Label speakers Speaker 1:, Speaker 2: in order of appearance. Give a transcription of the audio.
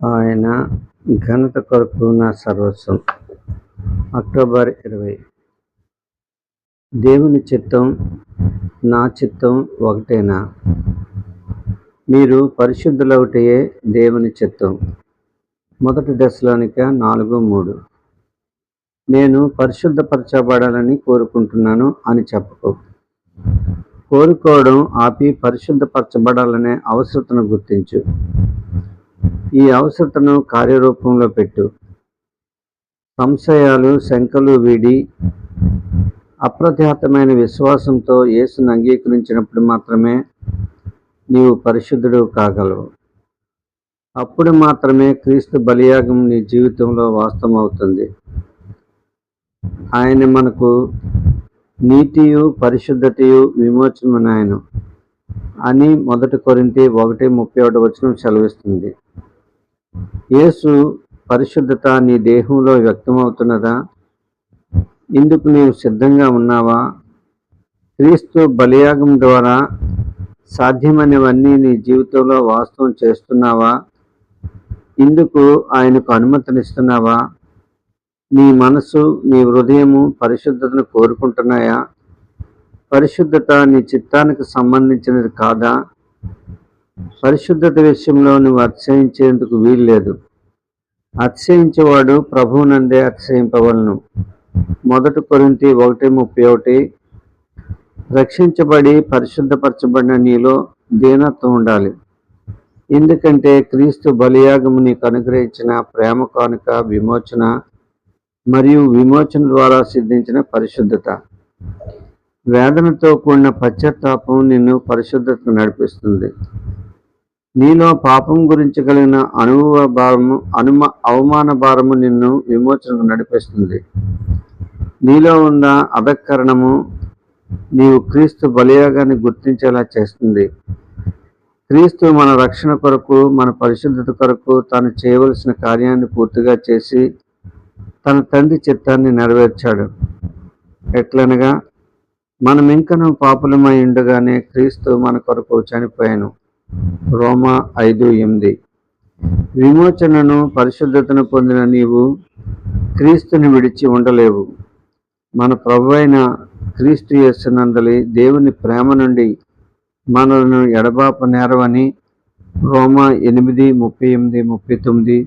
Speaker 1: ఆయన ఘనత కొరకు నా సర్వస్వం. అక్టోబర్ 20. దేవుని చిత్తం నా చిత్తం ఒకటేనా? మీరు పరిశుద్ధులవుటయే దేవుని చిత్తం. 1 దశలోనిక 4:3. నేను పరిశుద్ధపరచబడాలని కోరుకుంటున్నాను అని చెప్పకు. కోరుకోవడం ఆపి పరిశుద్ధపరచబడాలనే అవసరతను గుర్తించు. ఈ అవసరతను కార్యరూపంలో పెట్టు. సంశయాలు, శంకలు వీడి అప్రతిహతమైన విశ్వాసంతో యేసును అంగీకరించినప్పుడు మాత్రమే నీవు పరిశుద్ధుడు కాగలవు. అప్పుడు మాత్రమే క్రీస్తు బలియాగం నీ జీవితంలో వాస్తవమవుతుంది. ఆయన మనకు నీతియు పరిశుద్ధతయు విమోచనమునాయను అని 1 కొరింథీ 1:31 సెలవిస్తుంది. యేసు పరిశుద్ధత నీ దేహంలో వ్యక్తమవుతున్నదా? ఇందుకు నీవు సిద్ధంగా ఉన్నావా? క్రీస్తు బలియాగం ద్వారా సాధ్యమైనవన్నీ నీ జీవితంలో వాస్తవం చేస్తున్నావా? ఇందుకు ఆయనకు అనుమతినిస్తున్నావా? నీ మనసు, నీ హృదయము పరిశుద్ధతను కోరుకుంటున్నాయా? పరిశుద్ధత నీ చిత్తానికి సంబంధించినది కాదా? పరిశుద్ధత విషయంలో నువ్వు అతిశయించేందుకు వీల్లేదు. అతిశయించేవాడు ప్రభువునందే అతిశయింపవలను. 1 కొరింథీ 1:31. రక్షించబడి పరిశుద్ధపరచబడిన నీలో దీనత్వం ఉండాలి. ఎందుకంటే క్రీస్తు బలియాగము నీకు అనుగ్రహించిన ప్రేమ కానుక విమోచన మరియు విమోచన ద్వారా సిద్ధించిన పరిశుద్ధత. వేదనతో కూడిన పశ్చాత్తాపం నిన్ను పరిశుద్ధతకు నడిపిస్తుంది. నీలో పాపం గురించి కలిగిన అవమాన భారము నిన్ను విమోచనకు నడిపిస్తుంది. నీలో ఉన్న అధక్కరణము నీవు క్రీస్తు బలియాగాన్ని గుర్తించేలా చేస్తుంది. క్రీస్తు మన రక్షణ కొరకు, మన పరిశుద్ధత కొరకు తాను చేయవలసిన కార్యాన్ని పూర్తిగా చేసి తన తండ్రి చిత్తాన్ని నెరవేర్చాడు. ఎట్లనగా మనమింకను పాపులమై ఉండగానే క్రీస్తు మన కొరకు చనిపోయాను. రోమా 5:8. విమోచనను, పరిశుద్ధతను పొందిన నీవు క్రీస్తుని విడిచి ఉండలేవు. మన ప్రభువైన క్రీస్తు యేసునందలి దేవుని ప్రేమ నుండి మనలను ఎడబాప నేరవని రోమా 8:38-39